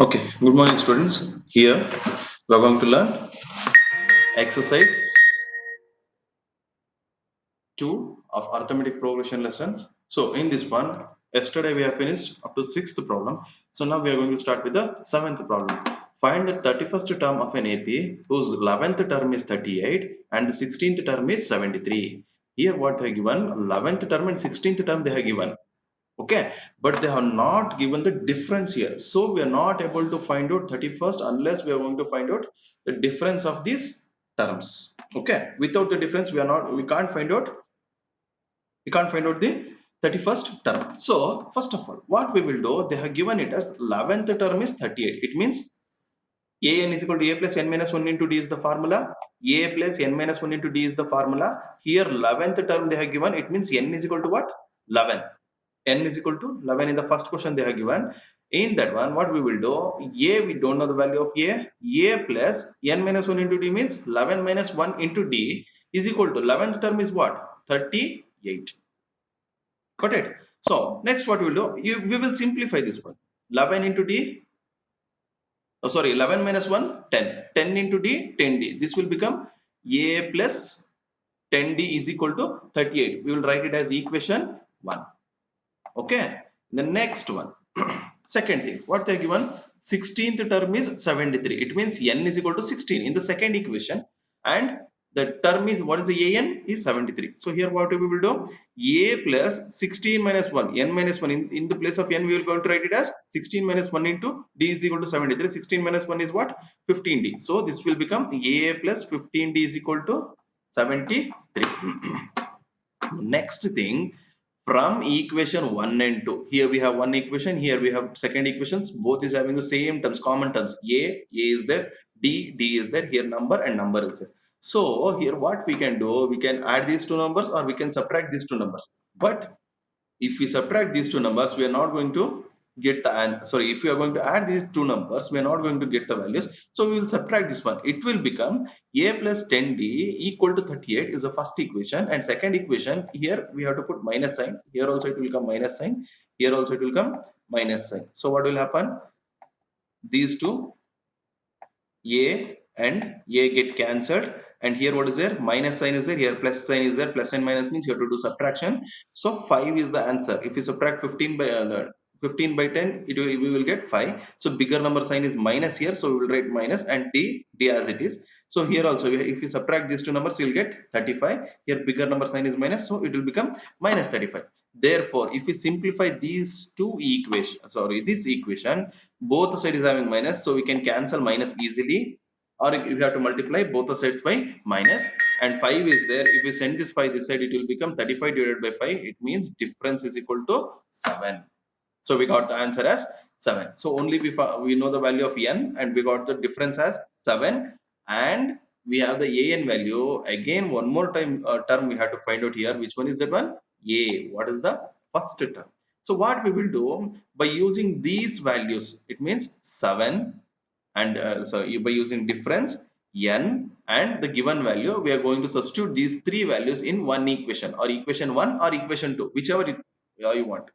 Okay, good morning students. Here we are going to learn exercise 2 of arithmetic progression lessons. So in this one, yesterday we have finished up to 6th problem. So now we are going to start with the 7th problem. Find the 31st term of an AP whose 11th term is 38 and the 16th term is 73. Here what they have given, 11th term and 16th term they have given. Okay, but they have not given the difference here, so we are not able to find out 31st unless we are going to find out the difference of these terms. Okay, without the difference we can't find out the 31st term. So first of all, what we will do, they have given it as 11th term is 38. It means an is equal to a plus n minus 1 into d is the formula. A plus n minus 1 into d is the formula. Here 11th term they have given, it means n is equal to what? 11. N is equal to 11 in the first question they have given. In that one, what we will do, a we don't know the value of a plus n minus 1 into d means 11 minus 1 into d is equal to 11th term is what? 38. Got it? So next what we will do, we will simplify this one. 11 into d, oh sorry, 11 minus 1, 10. 10 into d, 10d. This will become a plus 10d is equal to 38. We will write it as equation 1. Okay, the next one. Second thing, what they are given, 16th term is 73. It means n is equal to 16 in the second equation, and the term is, what is the an is 73. So here what we will do, a plus 16 minus 1, n minus 1, in the place of n we will going to write it as 16 minus 1 into d is equal to 73. 16 minus 1 is what? 15d. So this will become a plus 15d is equal to 73. Next thing, from equation 1 and 2, here we have one equation, here we have second equations, both is having the same terms, common terms. A is there, d is there, here number and number is there. So here what we can do, we can add these two numbers or we can subtract these two numbers. But if we subtract these two numbers, we are not going to get the sorry, if we are going to add these two numbers, we are not going to get the values. So we will subtract this one. It will become a plus 10d equal to 38 is the first equation, and second equation, here we have to put minus sign. Here also it will come minus sign, here also it will come minus sign. So what will happen, these two, a and a get cancelled, and here what is there, minus sign is there, here plus sign is there. Plus and minus means you have to do subtraction. So 5 is the answer. If you subtract 15 by 15 by 10, we will get 5. So bigger number sign is minus here, so we will write minus, and d as it is. So here also, if you subtract these two numbers, you will get 35. Here bigger number sign is minus, so it will become minus 35. Therefore if we simplify these two equations, sorry, this equation, both the side is having minus, so we can cancel minus easily, or you have to multiply both the sides by minus, and 5 is there. If we send this 5 this side, it will become 35 divided by 5. It means difference is equal to 7. So we got the answer as 7. So only we know the value of n, and we got the difference as 7, and we have the an value. Again one more time term we have to find out here. Which one is that one? A. What is the first term? So what we will do, by using these values, it means 7, and so by using difference n and the given value, we are going to substitute these three values in one equation, or equation 1 or equation 2, whichever you want.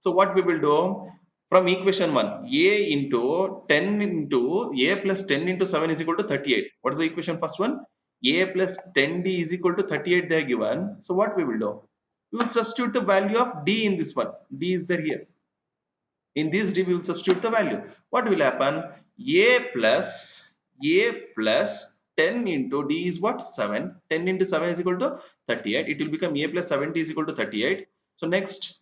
So what we will do, from equation 1, a into 10 into a plus 10 into 7 is equal to 38. What is the equation first one? A plus 10d is equal to 38 they are given. So what we will do, we will substitute the value of d in this one. D is there here. In this d we will substitute the value. What will happen? A plus 10 into d is what? 7. 10 into 7 is equal to 38. It will become a plus 70 is equal to 38. So next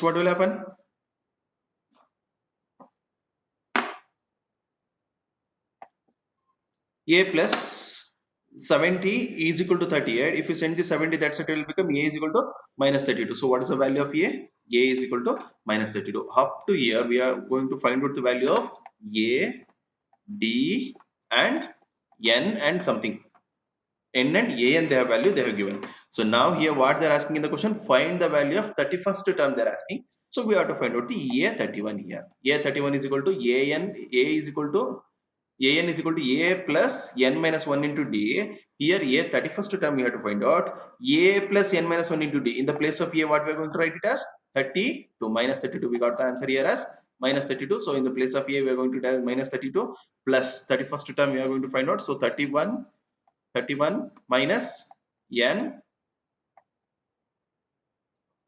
what will happen? A plus 70 is equal to 38. If you send the 70, that's it will become a is equal to minus 32. So what is the value of a? A is equal to minus 32. Up to here we are going to find out the value of a, d and n and something. N and a and their value they have given. So now here what they are asking in the question, find the value of 31st term they are asking. So we have to find out the a31 here. A31 is equal to a n. A is equal to an is equal to a plus n minus 1 into d. Here a 31st term we have to find out. A plus n minus 1 into d. In the place of a, what we are going to write it as 32 minus 32. We got the answer here as minus 32. So in the place of a, we are going to write minus 32 plus 31st term we are going to find out. So 31 minus n,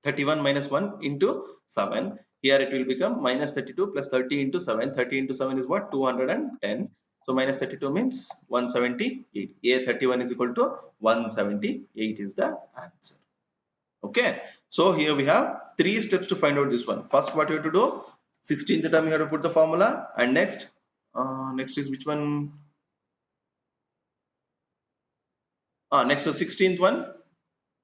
31 minus 1 into 7. Here it will become minus 32 plus 30 into 7. 30 into 7 is what? 210. So minus 32 means 178. A 31 is equal to 178 is the answer. Okay. So here we have 3 steps to find out this one. First, what you have to do? 16th term you have to put the formula, and next is which one? Next is 16th one.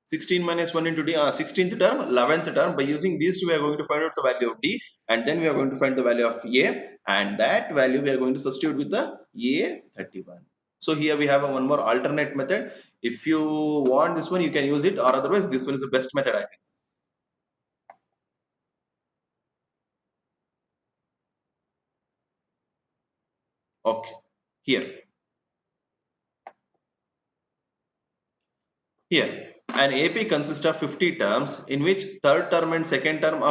16 minus 1 into d, 16th term, 11th term. By using these two, we are going to find out the value of d, and then we are going to find the value of a, and that value we are going to substitute with the a31. So here we have one more alternate method. If you want this one, you can use it, or otherwise this one is the best method, I think. Okay, here an AP consists of 50 terms, in which third term and second term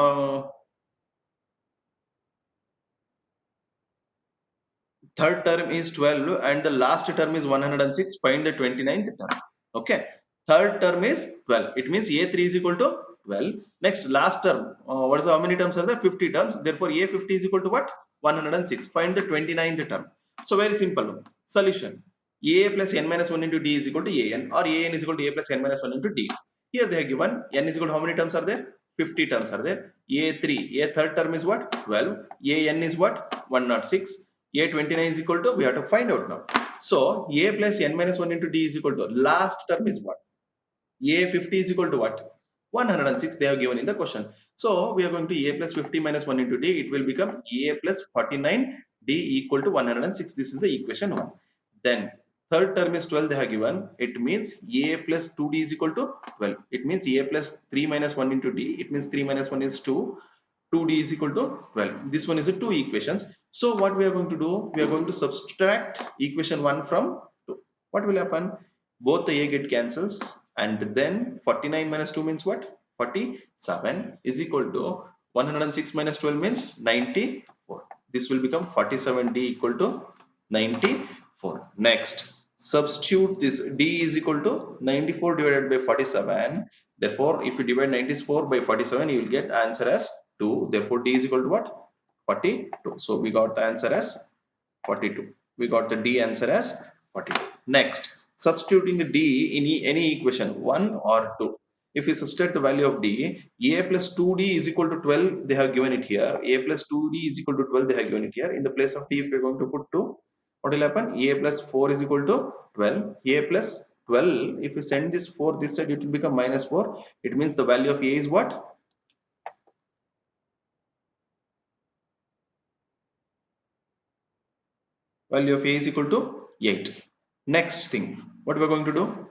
third term is 12 and the last term is 106. Find the 29th term. Okay, third term is 12. It means a3 is equal to 12. Next, last term, what is how many terms are there? 50 terms. Therefore a50 is equal to what? 106. Find the 29th term. So very simple solution. A plus n minus 1 into d is equal to an, or an is equal to a plus n minus 1 into d. Here they have given n is equal to how many terms are there? 50 terms are there. A3, a third term is what? 12. An is what? 106. A29 is equal to, we have to find out now. So a plus n minus 1 into d is equal to, last term is what? A50 is equal to what? 106 they have given in the question. So we are going to a plus 50 minus 1 into d. It will become a plus 49 d equal to 106. This is the equation 1. Then third term is 12 they have given. It means a plus 2d is equal to 12. It means a plus 3 minus 1 into d. It means 3 minus 1 is 2. 2d is equal to 12. This one is the two equations. So what we are going to do? We are going to subtract equation 1 from 2. What will happen? Both the a get cancels, and then 49 minus 2 means what? 47 is equal to 106 minus 12 means 94. This will become 47d equal to 94. Next, substitute this. D is equal to 94 divided by 47. Therefore, if you divide 94 by 47, you will get answer as 2. Therefore, D is equal to what? 42. So we got the answer as 42. We got the D answer as 42. Next, substituting the D in any equation 1 or 2. If we substitute the value of D, a plus 2d is equal to 12. They have given it here. A plus 2d is equal to 12. They have given it here. In the place of D, if we are going to put 2, what will happen? A plus 4 is equal to 12. A plus 12, if we send this 4 this side, it will become minus 4. It means the value of A is what? Value of A is equal to 8. Next thing, what we are going to do?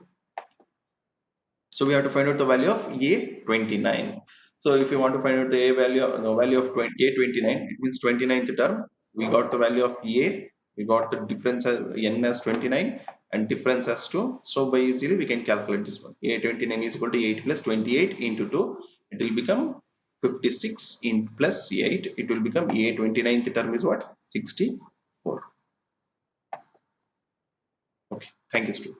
So we have to find out the value of A29. So if you want to find out the A value, value of A29, it means 29th term. We got the value of A. We got the difference as n as 29 and difference as 2. So by easily we can calculate this one. A29 is equal to 8 plus 28 into 2. It will become 56 in plus 8. It will become A29th term is what? 64. Okay. Thank you, Stu.